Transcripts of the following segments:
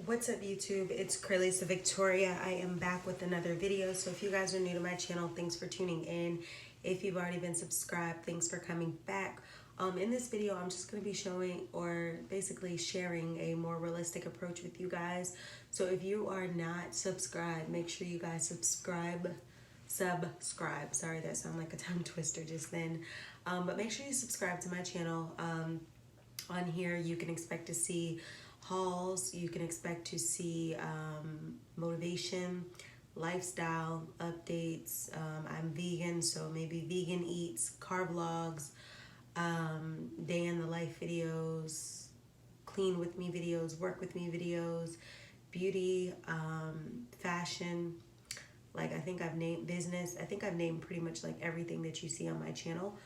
What's up YouTube? It's Curly's Victoria. I am back with another video. So if you guys are new to my channel, thanks for tuning in. If you've already been subscribed, thanks for coming back. In this video, I'm just going to be showing or basically sharing a more realistic approach with you guys. So if you are not subscribed, make sure you guys subscribe. Sorry, that sounded like a tongue twister just then. But make sure you subscribe to my channel. On here, you can expect to see hauls, you can expect to see motivation, lifestyle updates. I'm vegan, so maybe vegan eats, car vlogs, day in the life videos, clean with me videos, work with me videos, beauty, fashion. Like I think I've named business. I think I've named pretty much like everything that you see on my channel.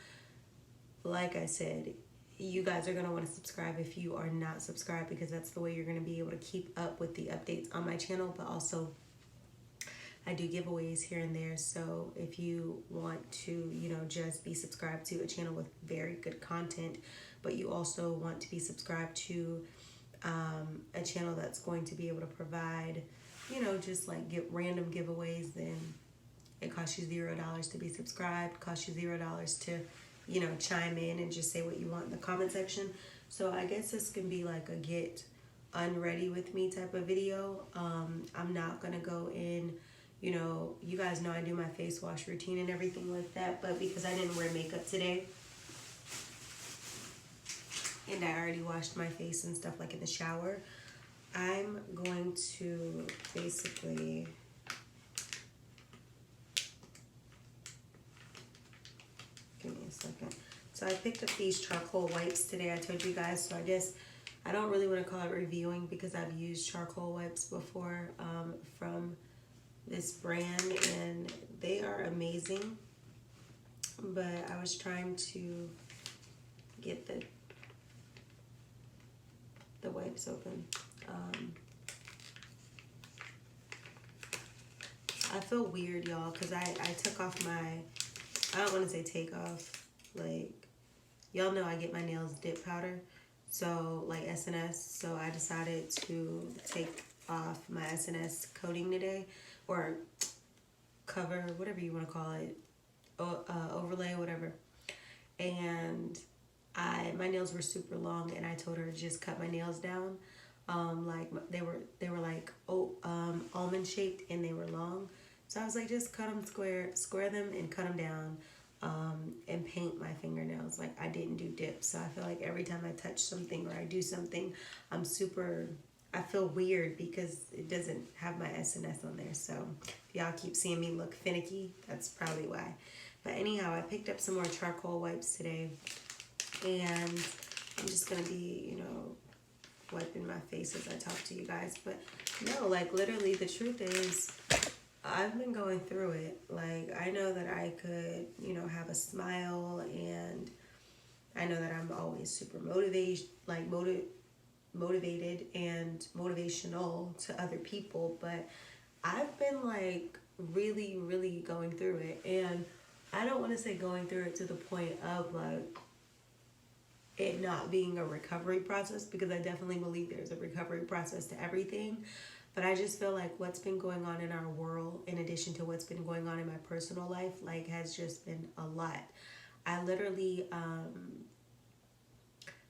Like I said, you guys are going to want to subscribe if you are not subscribed, because that's the way you're going to be able to keep up with the updates on my channel. But also I do giveaways here and there, so if you want to, just be subscribed to a channel with very good content, but you also want to be subscribed to a channel that's going to be able to provide, just like get random giveaways, then it costs you $0 to be subscribed, costs you $0 to chime in and just say what you want in the comment section. So I guess this can be like a get unready with me type of video. I'm not gonna go in, you guys know I do my face wash routine and everything like that, but because I didn't wear makeup today and I already washed my face and stuff like in the shower, I'm going to basically give me a second. So I picked up these charcoal wipes today. I told you guys, so I guess I don't really want to call it reviewing because I've used charcoal wipes before from this brand and they are amazing. But I was trying to get the wipes open. I feel weird, y'all, because I took off my, I don't want to say take off, like, y'all know I get my nails dip powder, so, like SNS, so I decided to take off my SNS coating today, or cover, whatever you want to call it, overlay, whatever, and my nails were super long, and I told her to just cut my nails down, like, they were like, almond shaped, and they were long. So I was like, just cut them square them and cut them down, and paint my fingernails. Like I didn't do dips. So I feel like every time I touch something or I do something, I feel weird because it doesn't have my SNS on there. So if y'all keep seeing me look finicky, that's probably why. But anyhow, I picked up some more charcoal wipes today, and I'm just going to be, wiping my face as I talk to you guys. But no, like literally the truth is, I've been going through it. Like, I know that I could, have a smile, and I know that I'm always super motivated and motivational to other people, but I've been like really, really going through it. And I don't want to say going through it to the point of like it not being a recovery process, because I definitely believe there's a recovery process to everything. But I just feel like what's been going on in our world, in addition to what's been going on in my personal life, like has just been a lot. I literally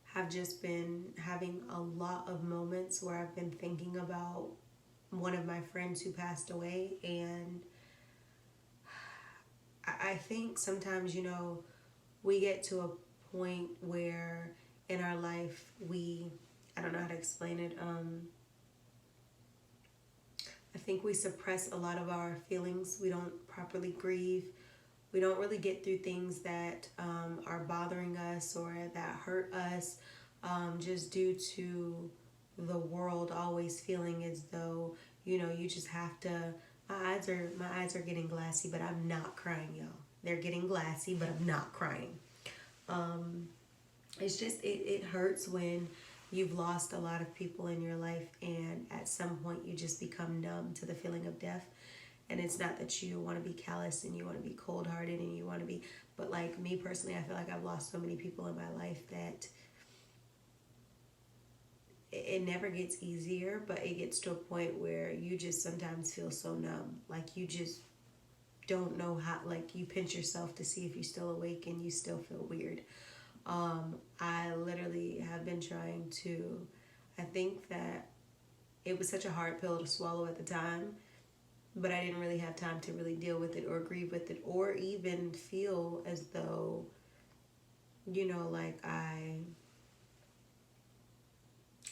have just been having a lot of moments where I've been thinking about one of my friends who passed away. And I think sometimes, we get to a point where in our life I don't know how to explain it, I think we suppress a lot of our feelings. We don't properly grieve. We don't really get through things that are bothering us or that hurt us, just due to the world always feeling as though, you just have to, my eyes are getting glassy, but I'm not crying, y'all. They're getting glassy, but I'm not crying. It's just, it hurts when you've lost a lot of people in your life, and at some point you just become numb to the feeling of death. And it's not that you want to be callous and you want to be cold-hearted and you want to be, but like me personally, I feel like I've lost so many people in my life that it never gets easier, but it gets to a point where you just sometimes feel so numb. Like you just don't know how, like you pinch yourself to see if you're still awake and you still feel weird. I literally have been trying to, I think that it was such a hard pill to swallow at the time, but I didn't really have time to really deal with it or grieve with it or even feel as though, you know, like I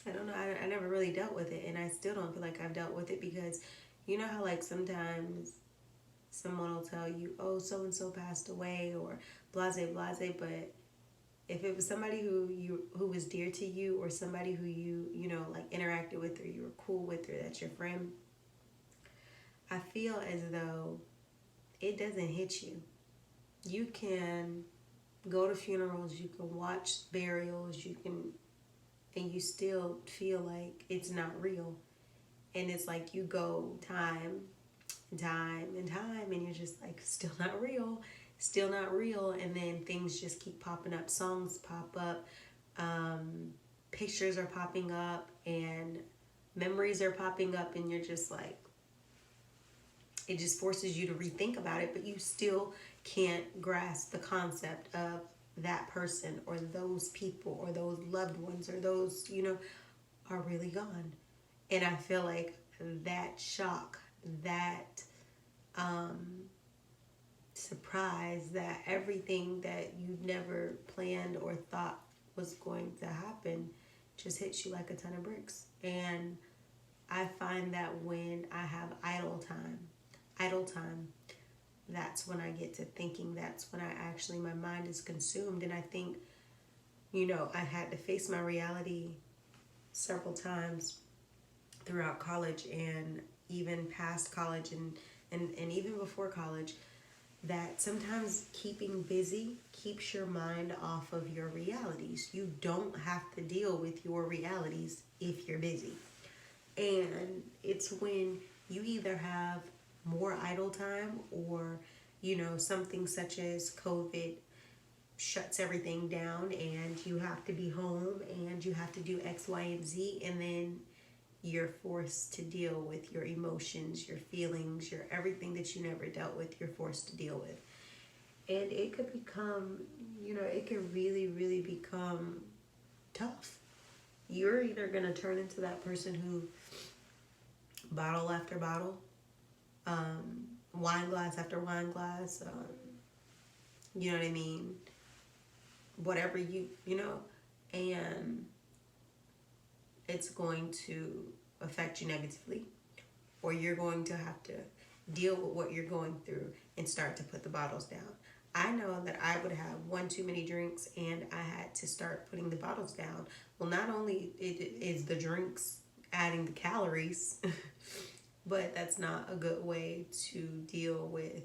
don't know, I never really dealt with it, and I still don't feel like I've dealt with it, because you know how like sometimes someone will tell you, oh, so-and-so passed away, or blase, blase, but if it was somebody who was dear to you, or somebody who you know, like interacted with, or you were cool with, or that's your friend, I feel as though it doesn't hit you. You can go to funerals, you can watch burials, you can, and you still feel like it's not real. And it's like you go time and time and time, and you're just like, still not real, still not real. And then things just keep popping up. Songs pop up, pictures are popping up, and memories are popping up, and you're just like, it just forces you to rethink about it, but you still can't grasp the concept of that person or those people or those loved ones or those, you know, are really gone. And I feel like that shock, that surprise, that everything that you never planned or thought was going to happen just hits you like a ton of bricks. And I find that when I have idle time, that's when I get to thinking. That's when I actually, my mind is consumed. And I think, you know, I had to face my reality several times throughout college, and even past college, and even before college, that sometimes keeping busy keeps your mind off of your realities. You don't have to deal with your realities if you're busy. And it's when you either have more idle time, or, you know, something such as COVID shuts everything down and you have to be home and you have to do X, Y, and Z, and then you're forced to deal with your emotions, your feelings, your everything that you never dealt with, you're forced to deal with. And it could become, you know, it could really, really become tough. You're either going to turn into that person who, bottle after bottle, wine glass after wine glass, you know what I mean? Whatever you know, and it's going to affect you negatively, or you're going to have to deal with what you're going through and start to put the bottles down. I know that I would have one too many drinks and I had to start putting the bottles down. Well, not only is the drinks adding the calories, but that's not a good way to deal with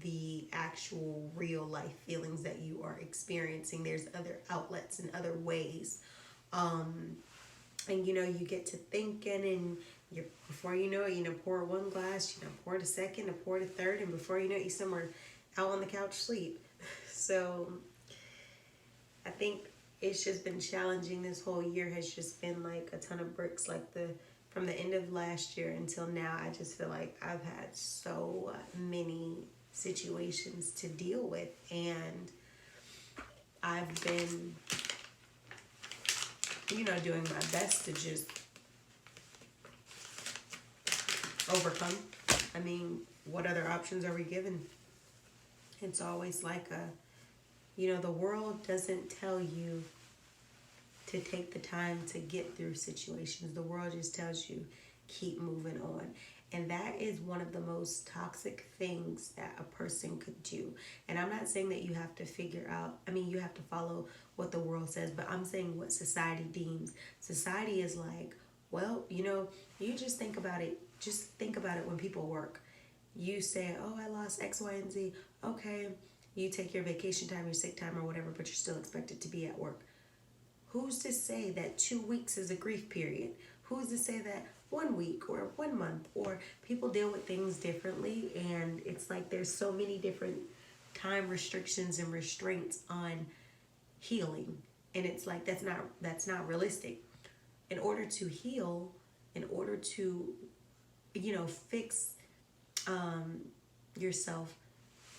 the actual real life feelings that you are experiencing. There's other outlets and other ways. And you know, you get to thinking, and you, before you know it, you know, pour one glass, you know, pour the second, and pour the third, and before you know it, you're somewhere out on the couch sleep. So I think it's just been challenging. This whole year has just been like a ton of bricks. Like from the end of last year until now, I just feel like I've had so many situations to deal with, and I've been, you know, doing my best to just overcome. I mean, what other options are we given? It's always like you know, the world doesn't tell you to take the time to get through situations. The world just tells you, keep moving on. And that is one of the most toxic things that a person could do. And I'm not saying that you have to figure out, I mean, you have to follow what the world says, but I'm saying what society deems. Society is like, well, you know, you just think about it. Just think about it when people work. You say, oh, I lost X, Y, and Z. Okay, you take your vacation time, your sick time, or whatever, but you're still expected to be at work. Who's to say that 2 weeks is a grief period? Who's to say that 1 week or 1 month? Or people deal with things differently, and it's like there's so many different time restrictions and restraints on healing, and it's like that's not realistic. in order to heal, in order to, you know, fix yourself,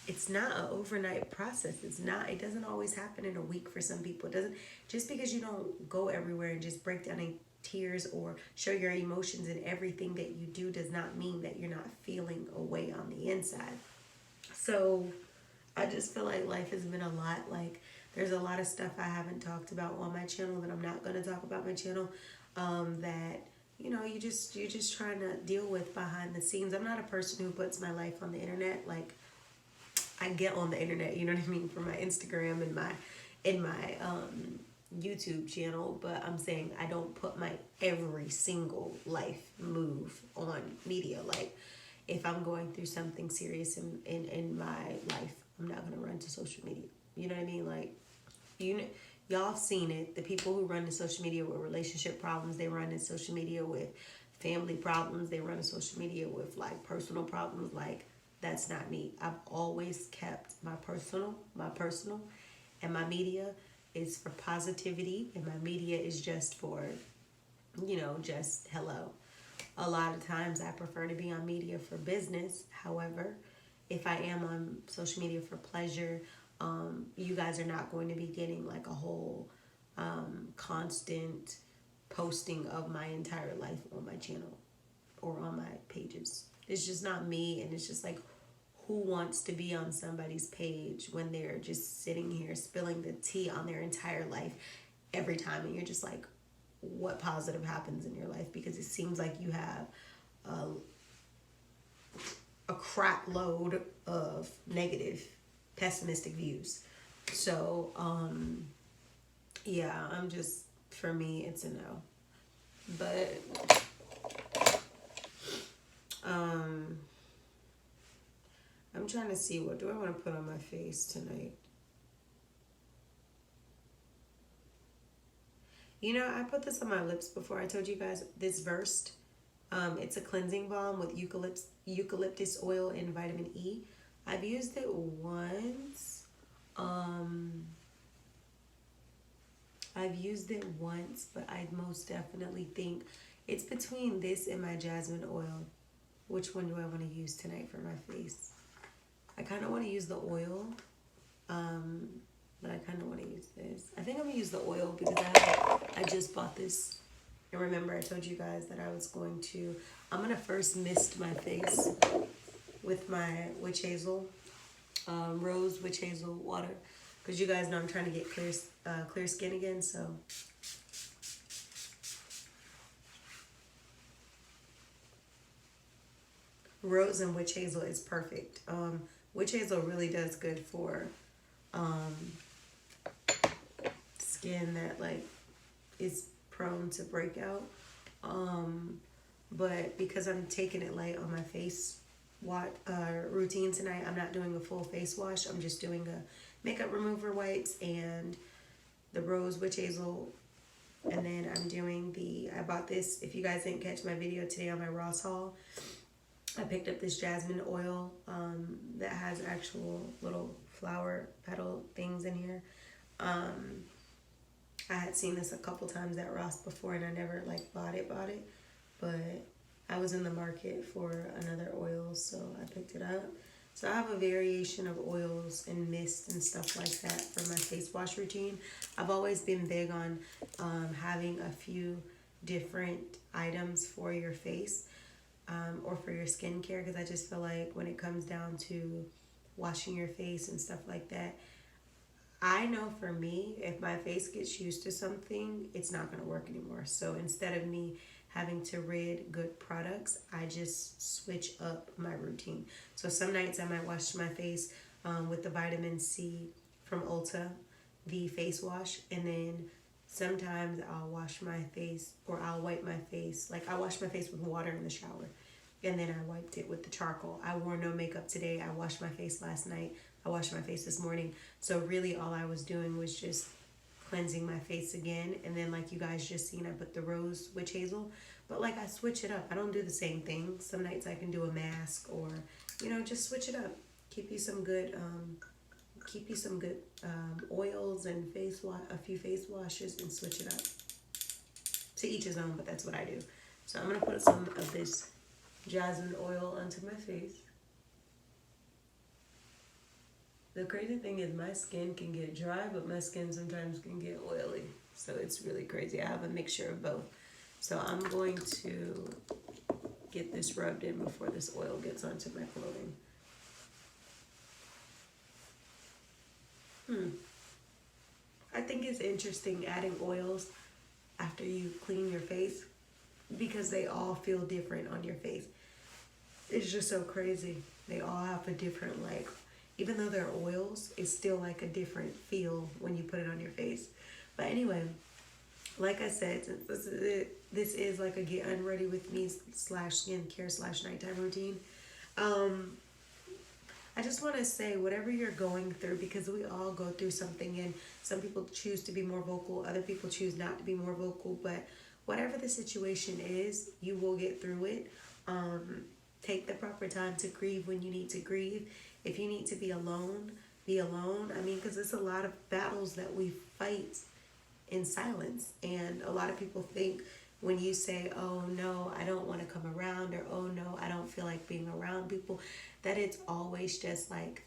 it's not an overnight process. It doesn't always happen in a week for some people. It doesn't, just because you don't go everywhere and just break down in tears or show your emotions in everything that you do does not mean that you're not feeling a way on the inside. So I just feel like life has been a lot. Like, there's a lot of stuff I haven't talked about on my channel that I'm not going to talk about my channel, that, you know, you're just trying to deal with behind the scenes. I'm not a person who puts my life on the internet. Like, I get on the internet, you know what I mean, for my Instagram and my YouTube channel, but I'm saying I don't put my every single life move on media. Like, if I'm going through something serious in my life, I'm not going to run to social media. You know what I mean? Like, y'all have seen it. The people who run to social media with relationship problems, they run to social media with family problems, they run to social media with, like, personal problems. Like, that's not me. I've always kept my personal, and my media is for positivity, and my media is just for, you know, just hello. A lot of times I prefer to be on media for business. However, if I am on social media for pleasure, you guys are not going to be getting like a whole constant posting of my entire life on my channel or on my pages. It's just not me, and it's just like, who wants to be on somebody's page when they're just sitting here spilling the tea on their entire life every time, and you're just like, what positive happens in your life? Because it seems like you have a crap load of negative, pessimistic views. So, yeah, for me, it's a no. But, I'm trying to see, what do I want to put on my face tonight? You know, I put this on my lips before. I told you guys this Versed. It's a cleansing balm with eucalyptus oil and vitamin E. I've used it once. But I most definitely think it's between this and my Jasmine Oil. Which one do I want to use tonight for my face? I kind of want to use the oil, but I kind of want to use this. I think I'm going to use the oil because I just bought this. And remember, I told you guys that I'm going to first mist my face with my Witch-hazel, rose Witch-hazel water. Because you guys know I'm trying to get clear skin again, so. Rose and Witch-hazel is perfect. Witch-hazel really does good for skin that, like, is prone to breakout. But because I'm taking it light on my face routine tonight, I'm not doing a full face wash. I'm just doing a makeup remover wipes and the rose Witch-hazel. And then I'm doing I bought this, if you guys didn't catch my video today on my Ross haul, I picked up this jasmine oil that has actual little flower petal things in here. I had seen this a couple times at Ross before, and I never like bought it, but I was in the market for another oil, so I picked it up. So I have a variation of oils and mist and stuff like that for my face wash routine. I've always been big on having a few different items for your face. Or for your skincare, because I just feel like when it comes down to washing your face and stuff like that, I know for me, if my face gets used to something, it's not going to work anymore. So instead of me having to rid good products, I just switch up my routine. So some nights I might wash my face with the vitamin C from Ulta, the face wash, and then sometimes I'll wash my face, or I'll wipe my face. Like, I wash my face with water in the shower, and then I wiped it with the charcoal. I wore no makeup today. I washed my face last night. I washed my face this morning. So really all I was doing was just cleansing my face again. And then, like you guys just seen, I put the rose Witch-hazel. But, like, I switch it up. I don't do the same thing. Some nights I can do a mask, or, you know, just switch it up. Keep you some good oils and a few face washes, and switch it up. to each his own, but that's what I do. So I'm going to put some of this Jasmine Oil onto my face. The crazy thing is my skin can get dry, but my skin sometimes can get oily. So it's really crazy. I have a mixture of both. So I'm going to get this rubbed in before this oil gets onto my clothing. I think it's interesting adding oils after you clean your face because they all feel different on your face. It's just so crazy. They all have a different, like, even though they're oils, it's still like a different feel when you put it on your face. But anyway, like I said, since this is like a get unready with me / skincare / nighttime routine, I just want to say whatever you're going through, because we all go through something, and some people choose to be more vocal, other people choose not to be more vocal, but whatever the situation is, you will get through it. Take the proper time to grieve when you need to grieve. If you need to be alone, be alone. I mean, because it's a lot of battles that we fight in silence, and a lot of people think when you say, oh no, I don't want to come around, or oh no, I don't feel like being around people, that it's always just like,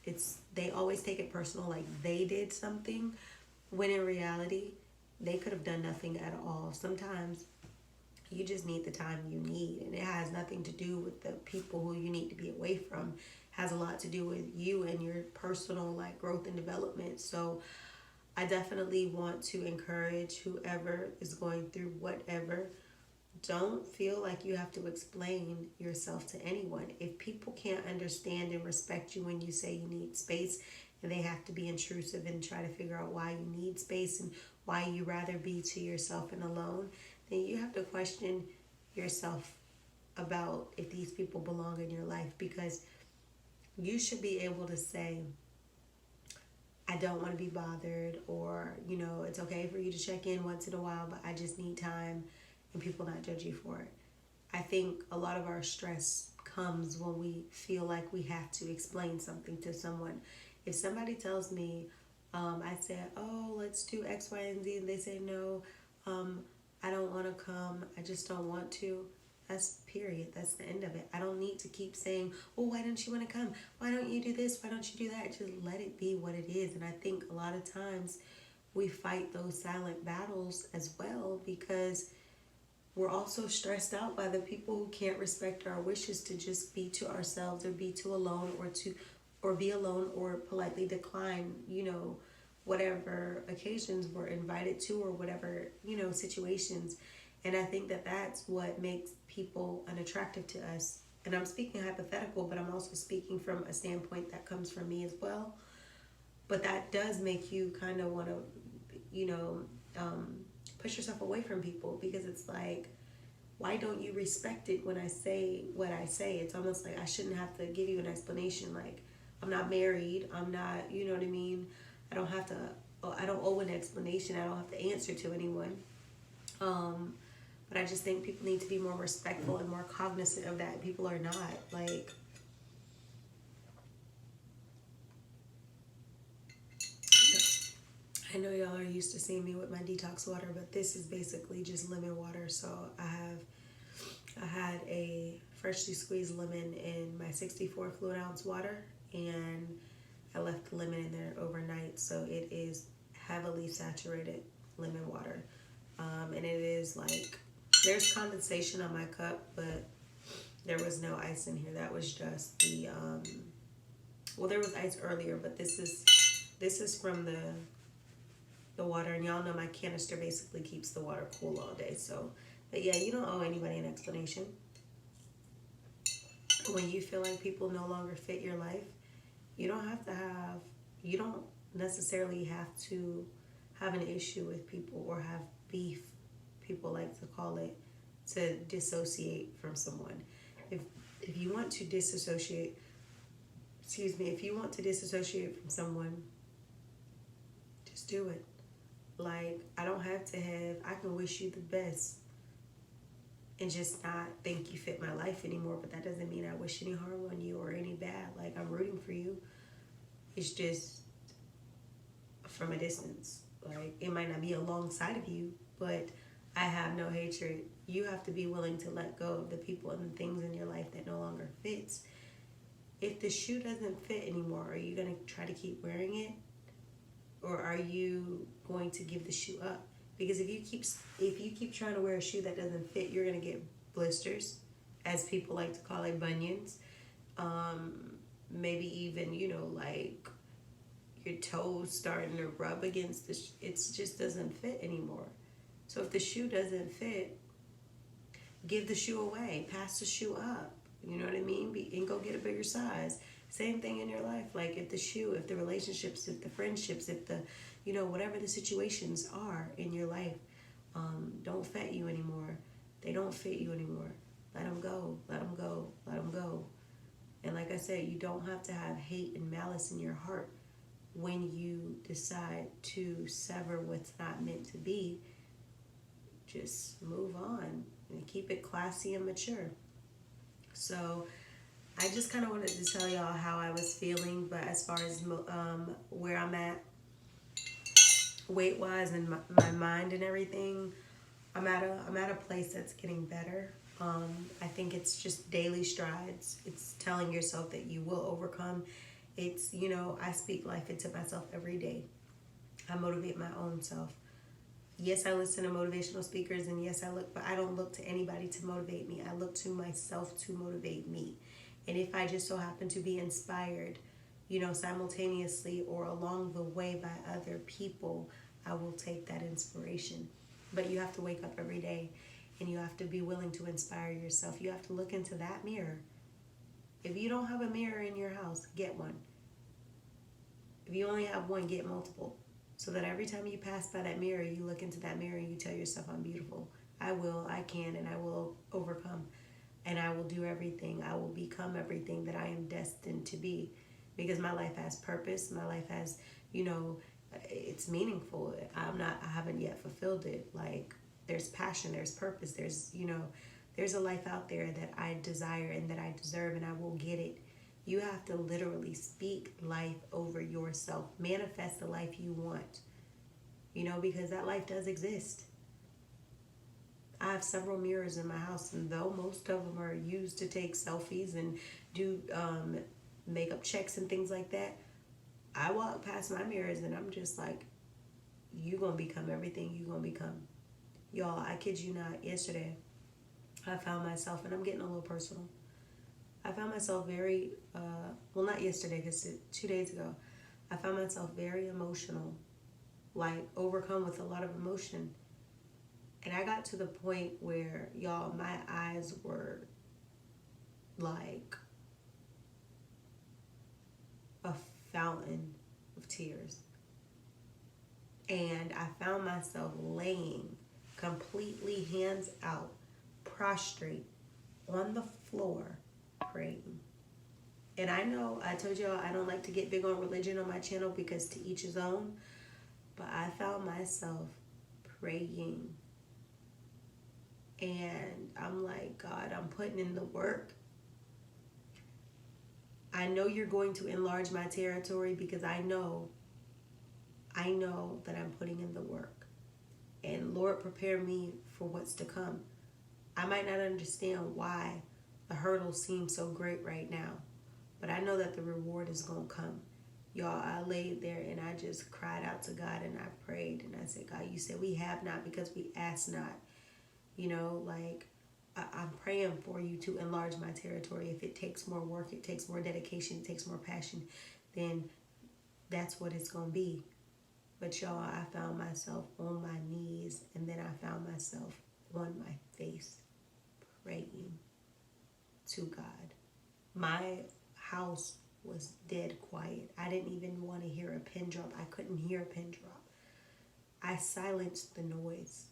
they always take it personal, like they did something, when in reality, they could have done nothing at all. Sometimes you just need the time you need, and it has nothing to do with the people who you need to be away from. It has a lot to do with you and your personal like growth and development. So I definitely want to encourage whoever is going through whatever, don't feel like you have to explain yourself to anyone. If people can't understand and respect you when you say you need space, and they have to be intrusive and try to figure out why you need space and why you rather be to yourself and alone, then you have to question yourself about if these people belong in your life, because you should be able to say, I don't want to be bothered, or, you know, it's okay for you to check in once in a while, but I just need time, and people not judge you for it. I think a lot of our stress comes when we feel like we have to explain something to someone. If somebody tells me, I said, oh, let's do X, Y, and Z, and they say, no, I don't want to come, I just don't want to. That's period. That's the end of it. I don't need to keep saying, well, why don't you want to come? Why don't you do this? Why don't you do that? Just let it be what it is. And I think a lot of times we fight those silent battles as well, because we're also stressed out by the people who can't respect our wishes to just be to ourselves, or be to alone, or be alone, or politely decline, you know, whatever occasions we're invited to, or whatever, you know, situations. And I think that that's what makes people unattractive to us. And I'm speaking hypothetical, but I'm also speaking from a standpoint that comes from me as well. But that does make you kind of want to, you know, push yourself away from people, because it's like, why don't you respect it when I say what I say? It's almost like I shouldn't have to give you an explanation. Like, I'm not married. I'm not, you know what I mean? I don't owe an explanation. I don't have to answer to anyone. But I just think people need to be more respectful and more cognizant of that. People are not. Like, I know y'all are used to seeing me with my detox water, but this is basically just lemon water. So I had a freshly squeezed lemon in my 64 fluid ounce water, and I left the lemon in there overnight. So it is heavily saturated lemon water. And it is like, there's condensation on my cup, but there was no ice in here. That was just the, well, there was ice earlier, but this is from the water, and y'all know my canister basically keeps the water cool all day. So, but yeah, you don't owe anybody an explanation. When you feel like people no longer fit your life, you don't necessarily have to have an issue with people or have beef, people like to call it, to dissociate from someone. If you want to disassociate, if you want to disassociate from someone, just do it. Like, I can wish you the best and just not think you fit my life anymore, but that doesn't mean I wish any harm on you or any bad. Like, I'm rooting for you. It's just from a distance. Like, it might not be alongside of you, but I have no hatred. You have to be willing to let go of the people and the things in your life that no longer fits. If the shoe doesn't fit anymore, are you going to try to keep wearing it? Or are you going to give the shoe up? Because if you keep trying to wear a shoe that doesn't fit, you're going to get blisters, as people like to call it, bunions. Maybe even, you know, like your toes starting to rub against it just doesn't fit anymore. So if the shoe doesn't fit, give the shoe away, pass the shoe up. You know what I mean? And go get a bigger size. Same thing in your life. Like if the relationships, if the friendships, if the, you know, whatever the situations are in your life, don't fit you anymore. They don't fit you anymore. Let them go. Let them go. Let them go. And like I said, you don't have to have hate and malice in your heart when you decide to sever what's not meant to be. Just move on and keep it classy and mature. So I just kind of wanted to tell y'all how I was feeling, but as far as where I'm at weight-wise and my mind and everything, I'm at a place that's getting better. I think it's just daily strides. It's telling yourself that you will overcome. It's, you know, I speak life into myself every day. I motivate my own self. Yes, I listen to motivational speakers, and yes, but I don't look to anybody to motivate me. I look to myself to motivate me. And if I just so happen to be inspired, you know, simultaneously or along the way by other people, I will take that inspiration. But you have to wake up every day, and you have to be willing to inspire yourself. You have to look into that mirror. If you don't have a mirror in your house, get one. If you only have one, get multiple. So that every time you pass by that mirror, you look into that mirror and you tell yourself, I'm beautiful. I will, I can, and I will overcome. And I will do everything. I will become everything that I am destined to be. Because my life has purpose. My life has, you know, it's meaningful. I haven't yet fulfilled it. Like, there's passion, there's purpose, there's, you know, there's a life out there that I desire and that I deserve, and I will get it. You have to literally speak life over yourself. Manifest the life you want. You know, because that life does exist. I have several mirrors in my house, and though most of them are used to take selfies and do makeup checks and things like that, I walk past my mirrors and I'm just like, you're going to become everything you're going to become. Y'all, I kid you not, yesterday I found myself, and I'm getting a little personal, I found myself very, well, not yesterday, because 2 days ago, I found myself very emotional, like overcome with a lot of emotion. And I got to the point where, y'all, my eyes were like a fountain of tears. And I found myself laying completely hands out, prostrate on the floor, praying. And I know, I told y'all I don't like to get big on religion on my channel because to each his own, but I found myself praying. And I'm like, God, I'm putting in the work. I know you're going to enlarge my territory because I know that I'm putting in the work. And Lord, prepare me for what's to come. I might not understand why the hurdles seem so great right now, but I know that the reward is going to come. Y'all, I laid there and I just cried out to God, and I prayed and I said, God, you said we have not because we ask not. You know, like, I'm praying for you to enlarge my territory. If it takes more work, it takes more dedication, it takes more passion, then that's what it's going to be. But y'all, I found myself on my knees, and then I found myself on my face praying to God. My house was dead quiet. I didn't even want to hear a pin drop. I couldn't hear a pin drop. I silenced the noise.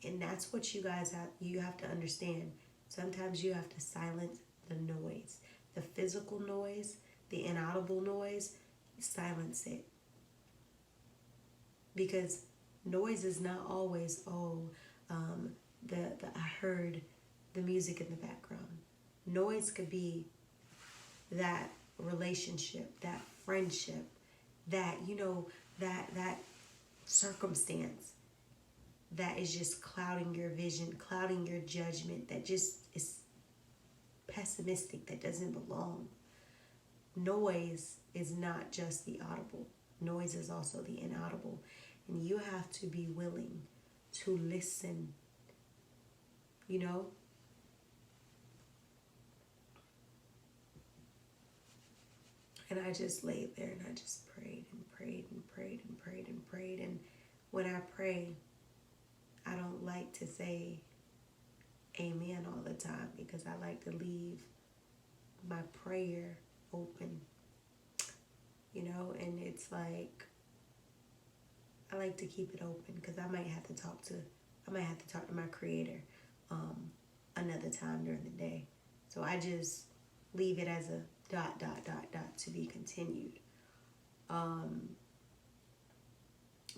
And that's what you have to understand. Sometimes you have to silence the noise. The physical noise, the inaudible noise, silence it. Because noise is not always, I heard the music in the background. Noise could be that relationship, that friendship, that, you know, that circumstance that is just clouding your vision, clouding your judgment, that just is pessimistic, that doesn't belong. Noise is not just the audible. Noise is also the inaudible. And you have to be willing to listen, you know? And I just laid there and I just prayed and prayed and prayed and prayed and prayed. And when I pray, I don't like to say amen all the time because I like to leave my prayer open, you know, and it's like, I like to keep it open because I might have to talk to my creator another time during the day. So I just leave it as a ... to be continued.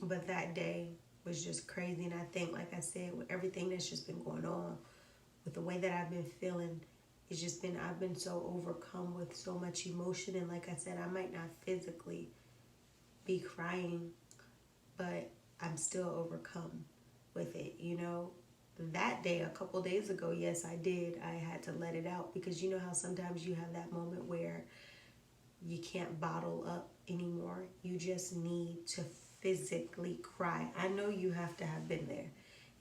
But that day was just crazy. And I think, like I said, with everything that's just been going on, with the way that I've been feeling, it's just been, I've been so overcome with so much emotion. And like I said, I might not physically be crying, but I'm still overcome with it, you know. That day, a couple days ago, yes, I did. I had to let it out because you know how sometimes you have that moment where you can't bottle up anymore. You just need to physically cry. I know you have to have been there.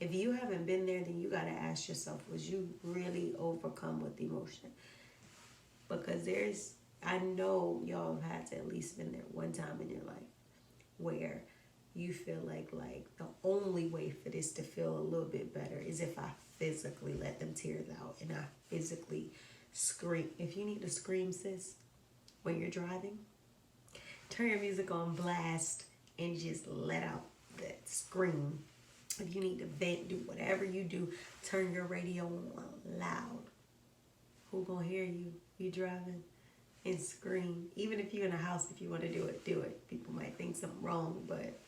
If you haven't been there, then you got to ask yourself, was you really overcome with emotion? Because I know y'all have had to at least been there one time in your life where you feel like the only way for this to feel a little bit better is if I physically let them tears out and I physically scream. If you need to scream, sis, when you're driving, turn your music on blast and just let out that scream. If you need to vent, do whatever you do, turn your radio on loud. Who gonna hear you? You driving? And scream. Even if you're in a house, if you want to do it, do it. People might think something wrong, but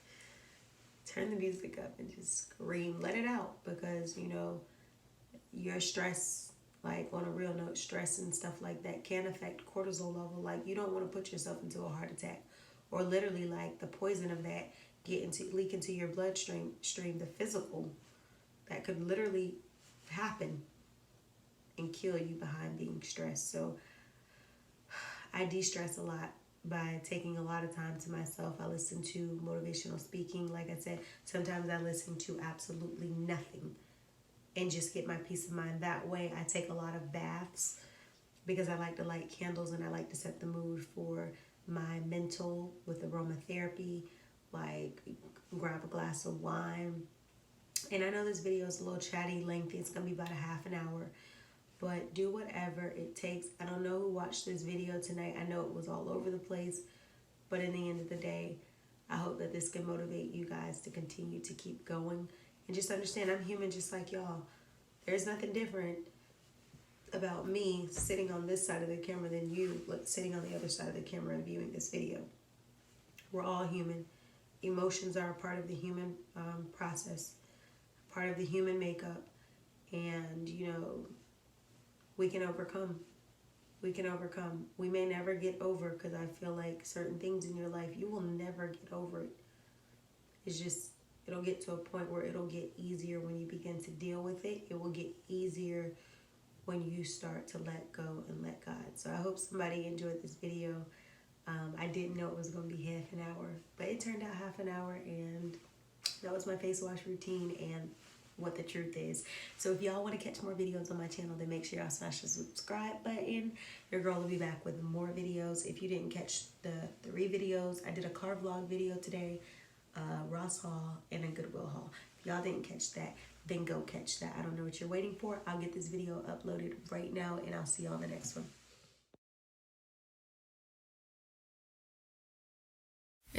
turn the music up and just scream. Let it out because, you know, your stress, like on a real note, stress and stuff like that can affect cortisol level. Like you don't want to put yourself into a heart attack or literally like the poison of that leak into your bloodstream, the physical, that could literally happen and kill you behind being stressed. So I de-stress a lot by taking a lot of time to myself. I listen to motivational speaking. Like I said, sometimes I listen to absolutely nothing and just get my peace of mind that way. I take a lot of baths because I like to light candles and I like to set the mood for my mental with aromatherapy. Like grab a glass of wine. And I know this video is a little chatty, lengthy. It's going to be about a half an hour. But do whatever it takes. I don't know who watched this video tonight. I know it was all over the place. But in the end of the day, I hope that this can motivate you guys to continue to keep going. And just understand, I'm human just like y'all. There's nothing different about me sitting on this side of the camera than you sitting on the other side of the camera and viewing this video. We're all human. Emotions are a part of the human process, part of the human makeup. And, you know, we can overcome. We can overcome. We may never get over, because I feel like certain things in your life, you will never get over it. It's just, it'll get to a point where it'll get easier when you begin to deal with it. It will get easier when you start to let go and let God. So I hope somebody enjoyed this video. I didn't know it was going to be half an hour, but it turned out half an hour, and that was my face wash routine and what the truth is. So if y'all want to catch more videos on my channel, then make sure y'all smash the subscribe button. Your girl will be back with more videos. If you didn't catch the 3 videos, I did a car vlog video today, Ross Haul, and a GoodWill Haul. If y'all didn't catch that, then go catch that. I don't know what you're waiting for. I'll get this video uploaded right now, and I'll see y'all in the next one.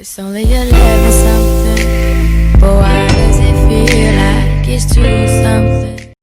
It's only 11 something, but why does it feel like it's 2 something?